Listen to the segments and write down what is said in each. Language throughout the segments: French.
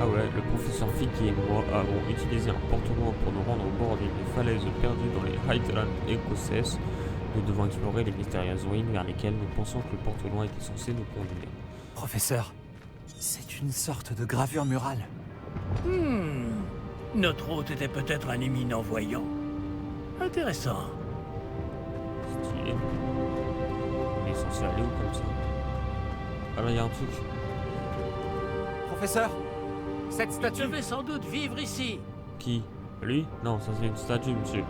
Ah ouais, le professeur Figgy et moi avons utilisé un porte-loin pour nous rendre au bord d'une falaise perdue dans les Highlands écossaises. Nous devons explorer les mystérieuses ruines vers lesquelles nous pensons que le porte-loin était censé nous conduire. Professeur, c'est une sorte de gravure murale. Notre hôte était peut-être un éminent voyant. Intéressant. Stylé. Il est censé aller où comme ça? Ah là, il y a un truc. Professeur, cette Tu statue... devais sans doute vivre ici. Qui? Lui? Non, ça c'est une statue, monsieur.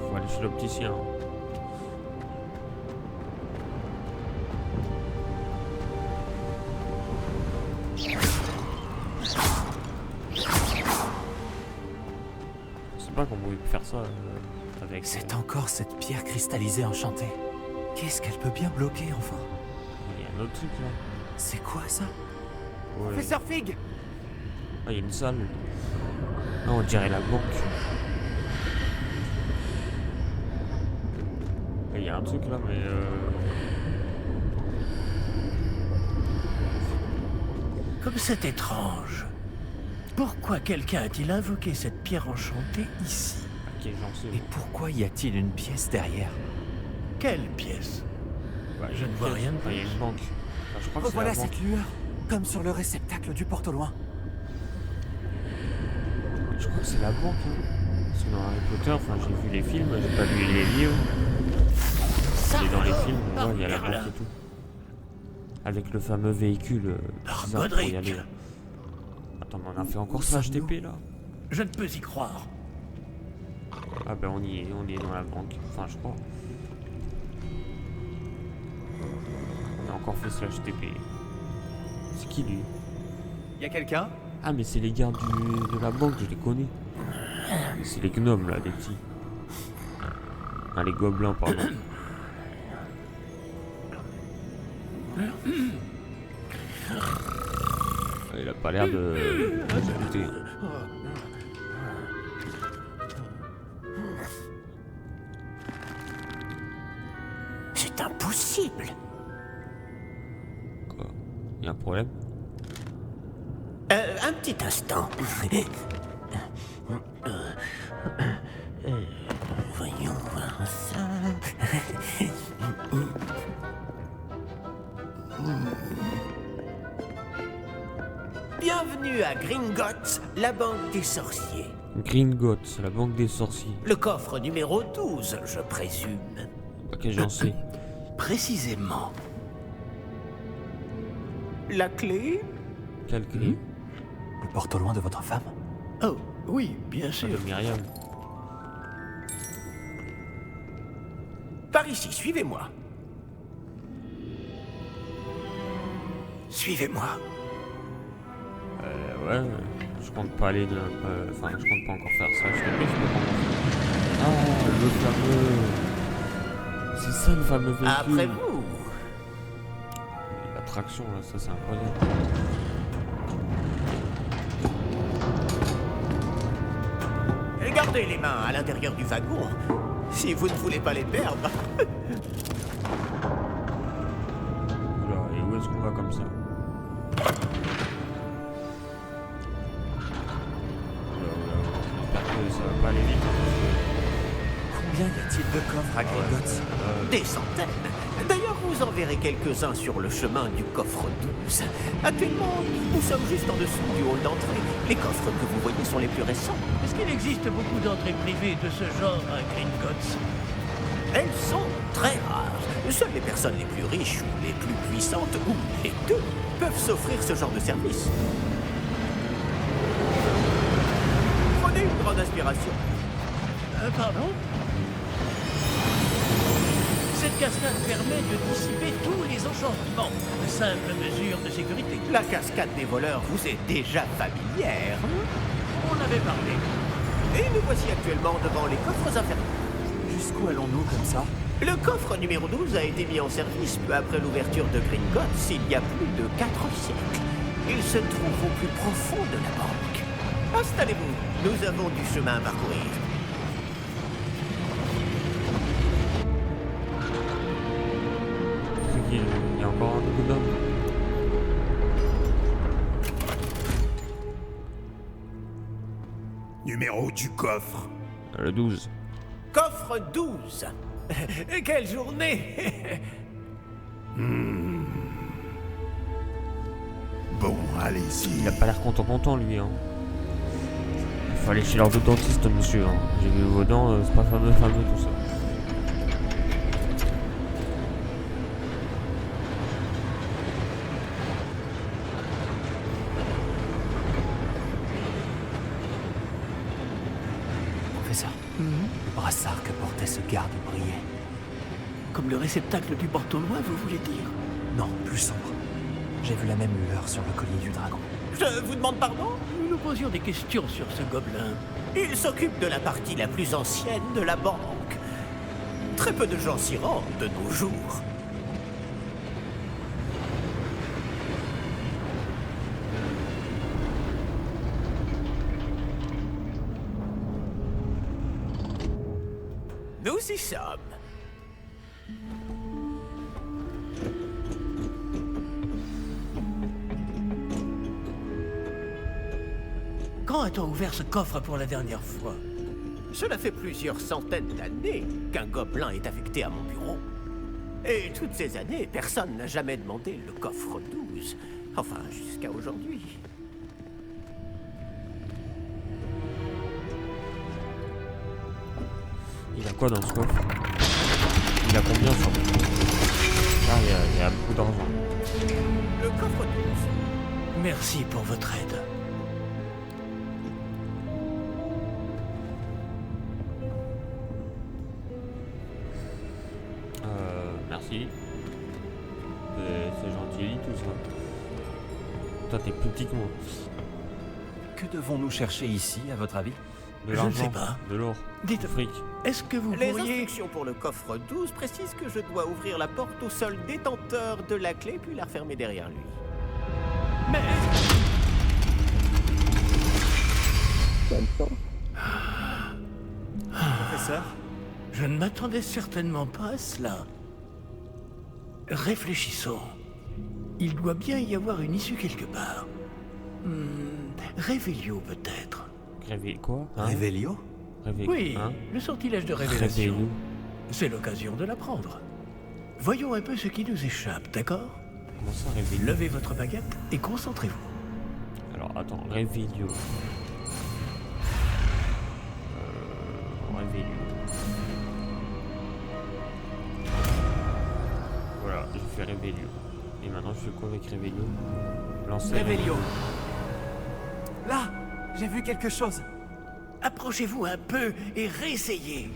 Faut aller chez l'opticien. Je sais pas comment il peut faire ça avec... C'est encore cette pierre cristallisée enchantée. Qu'est-ce qu'elle peut bien bloquer, enfin? Il y a un autre truc là. C'est quoi ça? Ouais. Professeur Fig! Ah, il y a une salle. Ah, on dirait la banque. Il y a un truc là, mais Comme c'est étrange. Pourquoi quelqu'un a-t-il invoqué cette pierre enchantée ici? ok, j'en sais. Et pourquoi y a-t-il une pièce derrière? Quelle pièce? Ouais, Je ne vois rien de Ah, il y a plus. une banque. Ah, je crois que c'est Revoilà la banque. cette lueur, comme sur le réceptacle du porte-au-loin. Je crois que c'est la banque. Hein. Parce que dans Harry Potter, enfin, j'ai vu les films, j'ai pas lu les livres. Et dans les films, on voit, il y a la banque et tout. Avec le fameux véhicule bizarre pour y aller. Attends, mais on a fait encore ça HTP là? Je ne peux y croire. Ah ben on y est dans la banque. Enfin, je crois. On a encore fait ce HTP. C'est qui lui? Y a quelqu'un? Ah mais c'est les gardes de la banque, je les connais. C'est les gnomes là, les petits. Ah les gobelins, pardon. Ah, il a pas l'air de s'écouter. C'est impossible. Quoi? Il y a un problème? Un petit instant. Voyons voir ça. Bienvenue à Gringotts, la banque des sorciers. Gringotts, la banque des sorciers. Le coffre numéro 12, je présume. Ok, j'en sais. Précisément. La clé? Quelle clé? Le porte-au-loin de votre femme? Oh, oui, bien Ah, sûr. de Myriam. Par ici, suivez-moi. Suivez-moi. Ouais, je compte pas aller de... Enfin, je compte pas encore faire ça. Je te prie, Ah, le fameux... C'est ça le fameux véhicule. Après vous. La traction là, ça c'est incroyable. Gardez les mains à l'intérieur du wagon, si vous ne voulez pas les perdre. Oula, et où est-ce qu'on va comme ça? J'espère que ça va pas aller vite. Combien y a-t-il de coffres à Gringotts? Des centaines. D'ailleurs, vous en verrez quelques-uns sur le chemin du coffre 12. Actuellement, nous sommes juste en dessous du hall d'entrée. Les coffres que vous voyez sont les plus récents. Est-ce qu'il existe beaucoup d'entrées privées de ce genre à Gringotts? Elles sont très rares. Seules les personnes les plus riches ou les plus puissantes, ou les deux, peuvent s'offrir ce genre de service. Prenez une grande inspiration. Pardon? Cette cascade permet de dissiper tous les enchantements. Simple mesure de sécurité. La cascade des voleurs vous est déjà familière. On avait parlé. Et nous voici actuellement devant les coffres inférieurs. Jusqu'où allons-nous comme ça? Le coffre numéro 12 a été mis en service peu après l'ouverture de Gringotts il y a plus de 4 siècles. Il se trouve au plus profond de la banque. Installez-vous, nous avons du chemin à parcourir. Il y a encore un gnome. Numéro du coffre. Le 12. Coffre 12. Quelle journée. Bon, allez-y. Il a pas l'air content lui, hein. Il faut aller chez l'orthodontiste, monsieur, hein. J'ai vu vos dents, c'est pas fameux tout ça. Professeur, le brassard que portait ce garde brillait. Comme le réceptacle du porte-au-loin, vous voulez dire? Non, plus sombre. J'ai vu la même lueur sur le collier du dragon. Je vous demande pardon? Nous nous posions des questions sur ce gobelin. Il s'occupe de la partie la plus ancienne de la banque. Très peu de gens s'y rendent de nos jours. Nous y sommes. Quand a-t-on ouvert ce coffre pour la dernière fois? Cela fait plusieurs centaines d'années qu'un gobelin est affecté à mon bureau. Et toutes ces années, personne n'a jamais demandé le coffre 12. Enfin, jusqu'à aujourd'hui. Il a quoi dans ce coffre? Il a combien ça? Ah, il y a beaucoup d'argent. Le coffre 12. Merci pour votre aide. Merci. C'est gentil tout ça. Toi t'es plus petit que moi. Que devons-nous chercher ici, à votre avis? De Je ne l'argent, sais pas. de l'or, Dites- du fric. Est-ce que vous Les pourriez... instructions pour le coffre 12 précisent que je dois ouvrir la porte au seul détenteur de la clé puis la refermer derrière lui. Mais... Professeur? Je ne m'attendais certainement pas à cela. Réfléchissons. Il doit bien y avoir une issue quelque part. Révélio peut-être. Réveil quoi hein? Révélio? Réveil Oui, hein? le sortilège de révélation. Réveillou. C'est l'occasion de l'apprendre. Voyons un peu ce qui nous échappe, d'accord? Comment ça réveillou? Levez votre baguette et concentrez-vous. Alors attends, réveillou. Réveillou. Voilà, je fais réveillou. Et maintenant je fais quoi avec réveillou? Lancer Révélio. Là, j'ai vu quelque chose. Approchez-vous un peu et réessayez.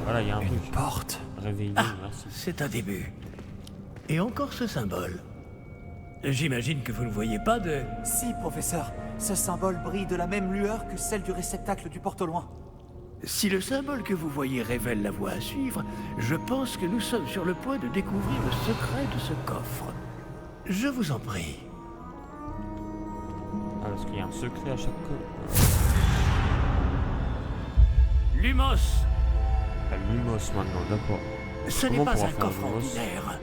Voilà, il y a un Une truc. porte. Réveillou, Ah, merci. c'est un début. Et encore ce symbole. J'imagine que vous ne voyez pas de... Si, professeur. Ce symbole brille de la même lueur que celle du réceptacle du porte-au-loin. Si le symbole que vous voyez révèle la voie à suivre, je pense que nous sommes sur le point de découvrir le secret de ce coffre. Je vous en prie. Ah, parce qu'il y a un secret à chaque fois. Lumos, Ah, Lumos maintenant, d'accord. ce n'est Comment pas pourra un faire coffre Lumos ordinaire.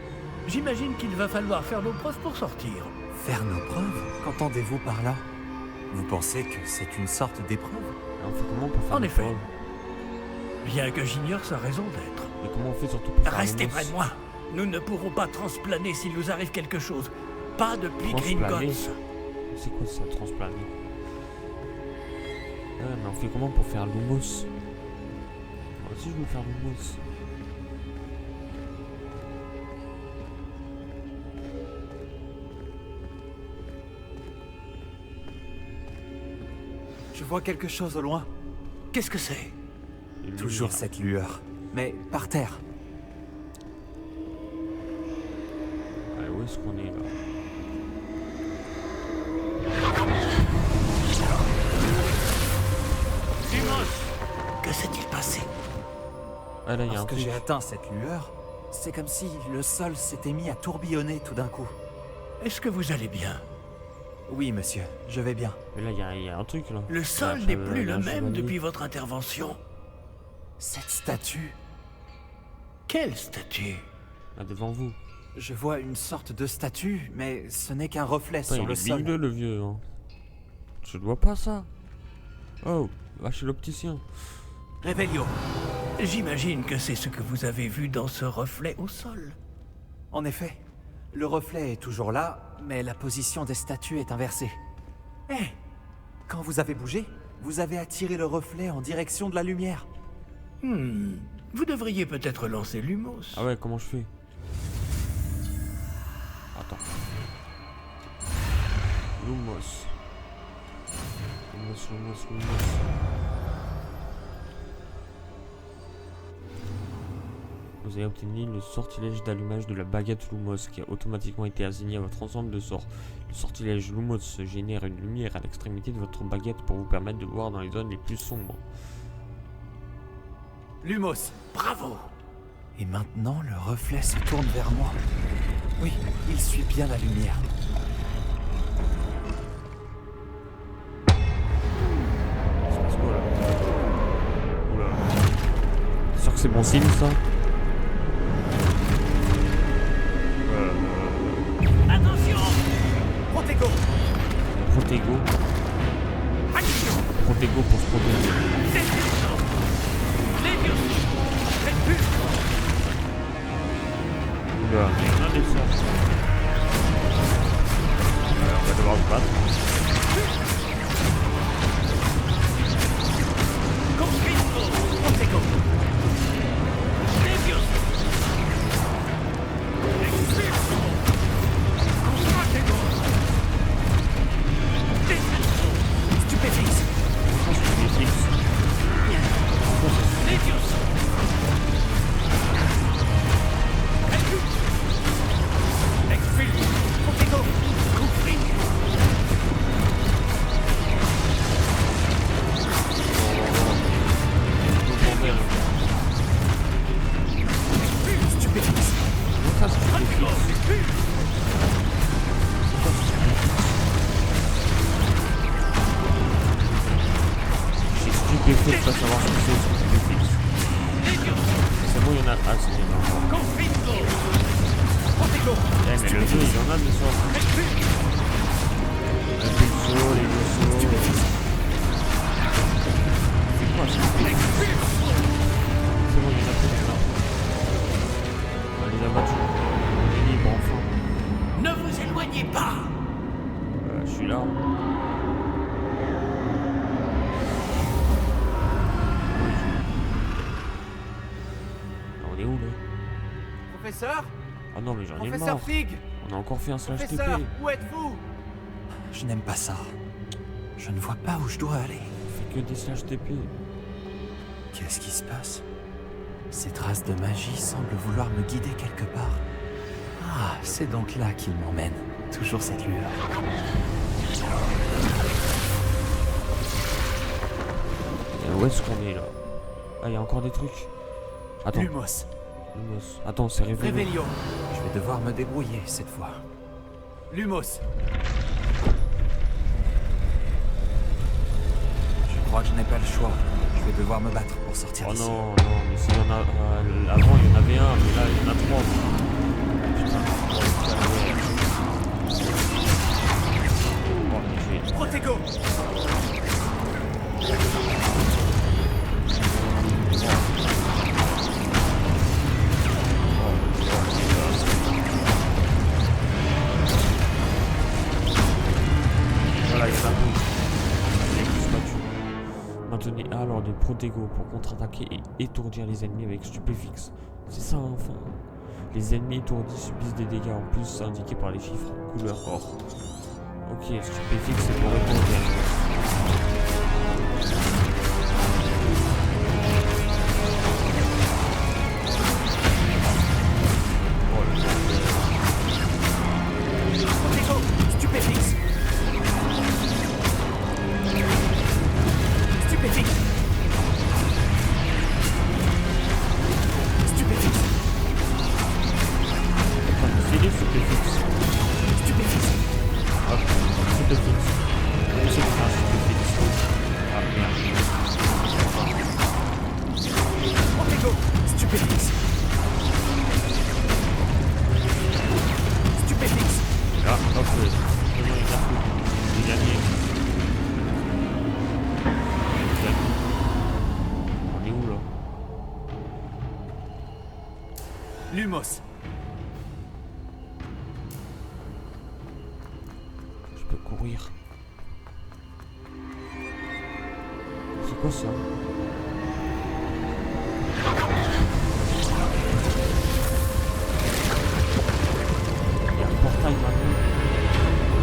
J'imagine qu'il va falloir faire nos preuves pour sortir. Faire nos preuves? Qu'entendez-vous par là? Vous pensez que c'est une sorte d'épreuve? Et on fait comment pour faire En nos effet. preuves? Bien que j'ignore sa raison d'être. Mais comment on fait surtout pour faire Restez Lumos? près de moi. Nous ne pourrons pas transplaner s'il nous arrive quelque chose. Pas de pli Transplaner. Gringotts. C'est quoi ça, transplaner? Ouais, mais on fait comment pour faire Lumos? Moi aussi je veux faire Lumos. Je vois quelque chose au loin. Qu'est-ce que c'est? Une Toujours lumière. cette lueur. Mais par terre. Ouais, où est-ce qu'on est là? Lumos, que s'est-il passé? Ah là, il y a un Lorsque truc. j'ai atteint cette lueur, c'est comme si le sol s'était mis à tourbillonner tout d'un coup. Est-ce que vous allez bien? Oui, monsieur, je vais bien. Mais là, il y a un truc là. Le sol Il y a n'est un plus il y a le un même chevalier. depuis votre intervention. Cette statue, Quelle statue? Là, devant vous. Je vois une sorte de statue, mais ce n'est qu'un reflet Putain, sur il le est sol. bigleux, le vieux. Hein. Je ne vois pas ça. Oh, va chez l'opticien. Revelio, j'imagine que c'est ce que vous avez vu dans ce reflet au sol. En effet, le reflet est toujours là, mais la position des statues est inversée. Eh, quand vous avez bougé, vous avez attiré le reflet en direction de la lumière. Vous devriez peut-être lancer Lumos. Ah ouais, comment je fais? Attends. Lumos. Lumos. Vous avez obtenu le sortilège d'allumage de la baguette Lumos qui a automatiquement été assigné à votre ensemble de sorts. Le sortilège Lumos génère une lumière à l'extrémité de votre baguette pour vous permettre de voir dans les zones les plus sombres. Lumos, Bravo! et maintenant le reflet se tourne vers moi. Oui, il suit bien la lumière. Ça se passe quoi là? Oula. T'es sûr que c'est bon signe ça? Attention! Protego! Protego. Action! Protego pour se protéger. Destruction! Leviosa! Faites plus! Oula, il y en a des sorts. On va devoir se battre. Confisco! Protego! Leviosa! Expulsion! Protego! Destruction! Stupéfixe! Leviosa! Expulsion! Protego! Confisco! Stupéfixe! Ça, c'est stupéfixe. Je suis stupéfait de pas savoir ce que c'est stupéfixe. C'est bon, il y en a. Ah, c'est bien. Confisco! Eh, mais le jeu, il y en a des sorts. Les vaisseaux, les vaisseaux. C'est quoi ça? C'est bon, il y en a plus de ça. On les a battus. On est libre enfin. Ne vous éloignez pas! Je suis là. On est où là? Professeur? Ah non, mais j'en ai Professeur marre. Fig! On a encore fait un slash TP. Professeur, où êtes-vous? Je n'aime pas ça. Je ne vois pas où je dois aller. On fait que des slash TP. Qu'est-ce qui se passe? Ces traces de magie semblent vouloir me guider quelque part. Ah, c'est donc là qu'il m'emmène. Toujours cette lueur. Et où est-ce qu'on est là? Ah, il y a encore des trucs. Attends. Lumos, Lumos. Attends, c'est révélé. Revelio. Je vais devoir me débrouiller cette fois. Lumos. Je crois que je n'ai pas le choix. Je vais devoir me battre pour sortir Oh d'ici. non, non, mais s'il y en a. Avant, il y en avait un, mais là, il y en a trois. Putain. Oh, mais j'ai. Protego! Voilà, il y en a beaucoup. Il est tous battu. Maintenez A lors de Protego pour contre-attaquer et étourdir les ennemis avec Stupéfixe. C'est ça, enfin. Les ennemis étourdis subissent des dégâts en plus indiqués par les chiffres couleur or. Ok, Stupéfixe c'est pour étourdir. Oh, le Protego! Stupéfixe! Stupéfixe! Stupéfixe! c'est des Stupéfixe. Stupéfixe! Hop, Stupéfixe. Je sais que c'est un Stupéfixe. Ah merde. Protego! Stupéfixe! Amos. Je peux courir. C'est quoi ça? Il y a un portail maintenant.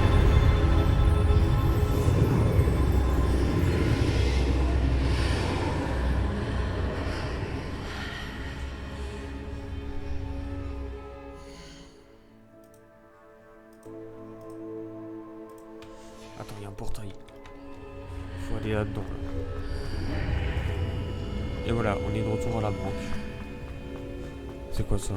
Attends, il y a un portail. Faut aller là-dedans. Et voilà, on est de retour à la banque. C'est quoi ça?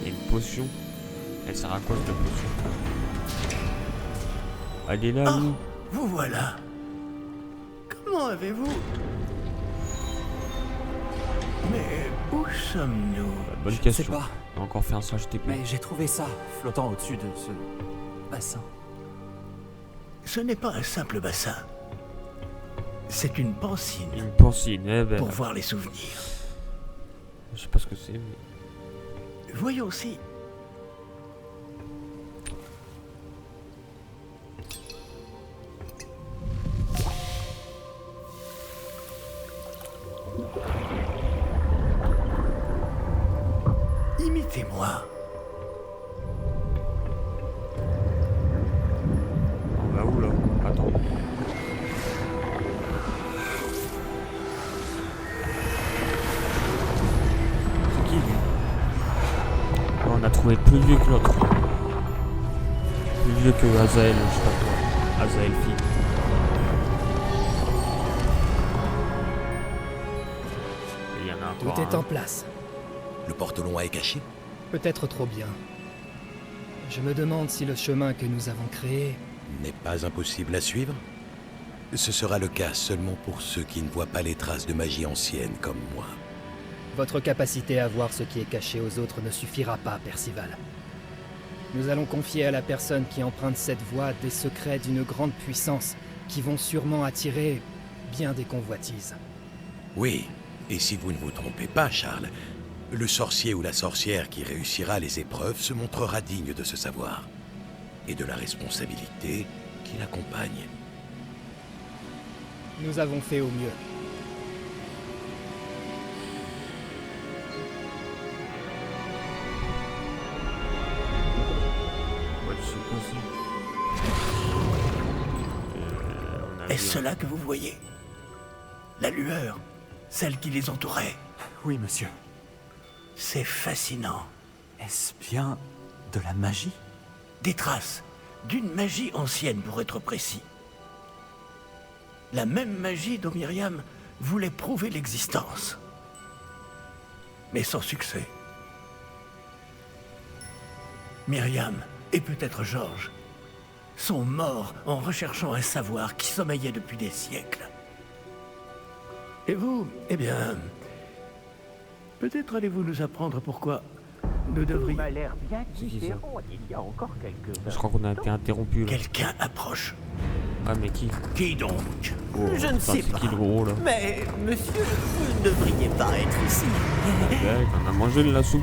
Il y a une potion. Elle sert à quoi cette potion? Elle est là, Ah, nous. vous voilà. Comment avez-vous... Mais où sommes-nous? Bonne Je ne question. sais pas, On a encore fait un slash TP. mais j'ai trouvé ça flottant au-dessus de ce bassin. Ce n'est pas un simple bassin. C'est une pancine Une pancine, eh ben. pour voir les souvenirs. Je sais pas ce que c'est, mais. Voyons si... Imitez-moi. On va où là? Attends. C'est qui lui? Oh, on a trouvé plus vieux que l'autre. Plus vieux que Azael, je sais pas quoi. Azael fille. Et il y en a Tout encore est un. en place. Le porte-long est caché? Peut-être trop bien. Je me demande si le chemin que nous avons créé... N'est pas impossible à suivre? Ce sera le cas seulement pour ceux qui ne voient pas les traces de magie ancienne comme moi. Votre capacité à voir ce qui est caché aux autres ne suffira pas, Percival. Nous allons confier à la personne qui emprunte cette voie des secrets d'une grande puissance qui vont sûrement attirer bien des convoitises. Oui, et si vous ne vous trompez pas, Charles, le sorcier ou la sorcière qui réussira les épreuves se montrera digne de ce savoir et de la responsabilité qui l'accompagne. Nous avons fait au mieux. Ouais, je sais pas si. On a Est-ce vu, cela que vous voyez? La lueur, celle qui les entourait. Oui, monsieur. C'est fascinant. Est-ce bien de la magie? Des traces d'une magie ancienne, pour être précis. La même magie dont Myriam voulait prouver l'existence. Mais sans succès. Myriam, et peut-être Georges, sont morts en recherchant un savoir qui sommeillait depuis des siècles. Et vous, eh bien... Peut-être allez-vous nous apprendre pourquoi nous devrions... m'a l'air bien C'est qui, ça? différent d'il y a encore quelques Je crois qu'on a été interrompu là. Quelqu'un approche. Ah, mais qui? Qui donc? Oh, Je ne putain, sais c'est pas. qui le gros là? Mais, monsieur, vous ne devriez pas être ici. Ouais, on a mangé de la soupe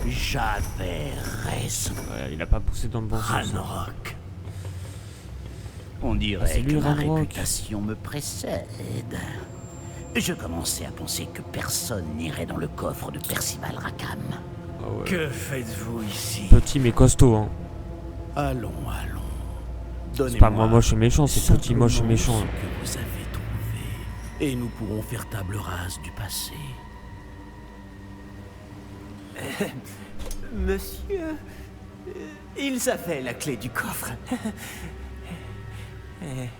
lui. J'avais raison. Ouais, il a pas poussé dans le bon sens. Ranrock. On Ah, dirait c'est lui, que ma Ranrock. réputation me précède. Je commençais à penser que personne n'irait dans le coffre de Percival Rackham. Ah ouais. Que faites-vous ici? Petit mais costaud, hein. Allons, allons. C'est pas moi moche et méchant, c'est petit moche et simplement méchant. ce que vous avez trouvé. Et nous pourrons faire table rase du passé. Monsieur, ils avaient la clé du coffre.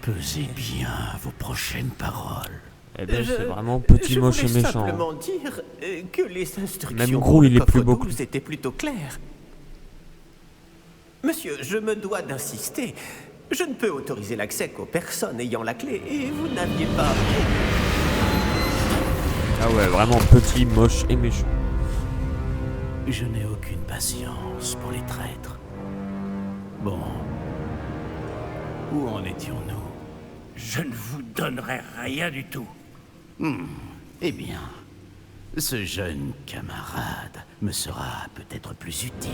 Pesez bien vos prochaines paroles. Eh ben, c'est vraiment petit je moche et voulais méchant. simplement dire que les instructions Même pour Gros, le il est plus coffre beau 12 étaient plutôt claires. Monsieur, je me dois d'insister. Je ne peux autoriser l'accès qu'aux personnes ayant la clé, et vous n'aviez pas... Ah ouais, vraiment petit, moche et méchant. Je n'ai aucune patience pour les traîtres. Bon. Où en étions-nous? Je ne vous donnerai rien du tout. Eh bien, ce jeune camarade me sera peut-être plus utile.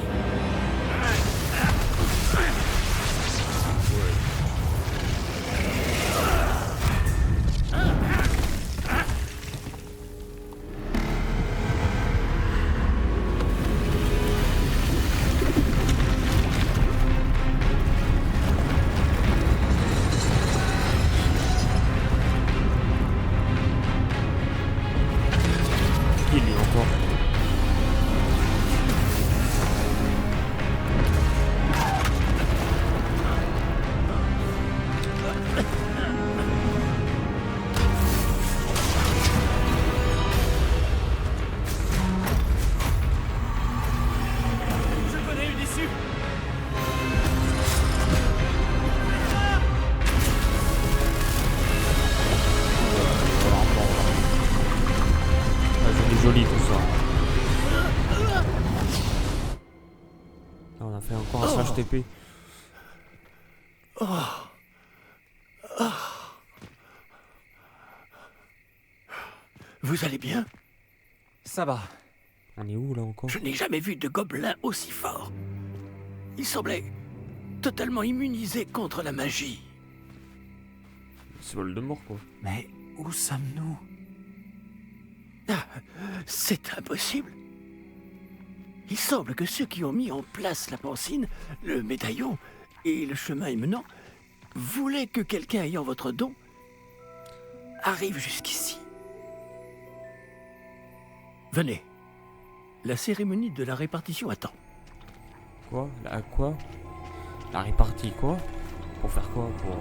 Il est encore. Je connais une issue. Ah, c'est joli tout ça. Là, on a fait encore un slash TP. Vous allez bien? Ça va. On est où là encore? Je n'ai jamais vu de gobelin aussi fort. Il semblait totalement immunisé contre la magie. C'est Voldemort quoi. Mais où sommes-nous? C'est impossible. Il semble que ceux qui ont mis en place la pancine, le médaillon et le chemin émenant voulaient que quelqu'un ayant votre don arrive jusqu'ici. Venez. La cérémonie de la répartition attend. Quoi? Quoi? La répartie quoi? Pour faire quoi? Pour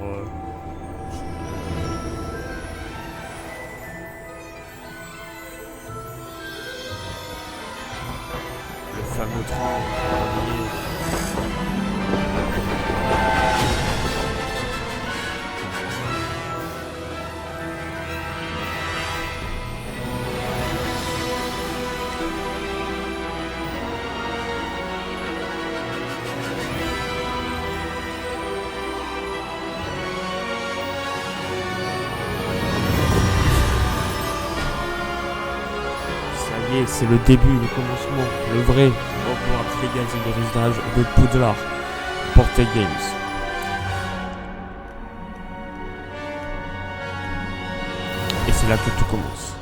le fameux train dernier. Ça y est, c'est le début, le commencement, le vrai Hogwarts Legacy d'héritage de Poudlard, Portrait Games. Et c'est là que tout commence.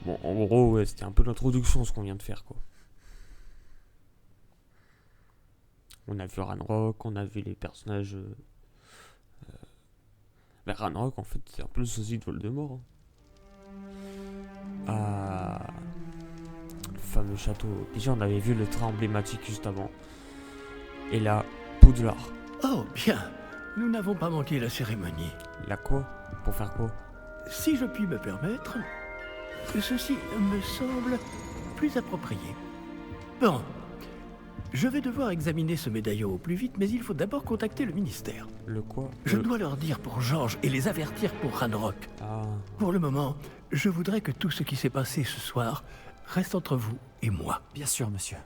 Bon, en gros, ouais, c'était un peu l'introduction ce qu'on vient de faire, quoi. On a vu Ranrock, on a vu les personnages... Mais Ranrock, en fait, c'est un peu le sosie de Voldemort. Hein. Le fameux château. Déjà, on avait vu le train emblématique juste avant. Et là, Poudlard. Oh, bien. Nous n'avons pas manqué la cérémonie. La quoi? Pour faire quoi? Si je puis me permettre, ceci me semble plus approprié. Bon, je vais devoir examiner ce médaillon au plus vite, mais il faut d'abord contacter le ministère. Le quoi? Je dois leur dire pour Georges et les avertir pour Ranrock. Ah, Pour le moment, je voudrais que tout ce qui s'est passé ce soir reste entre vous et moi. Bien sûr, monsieur.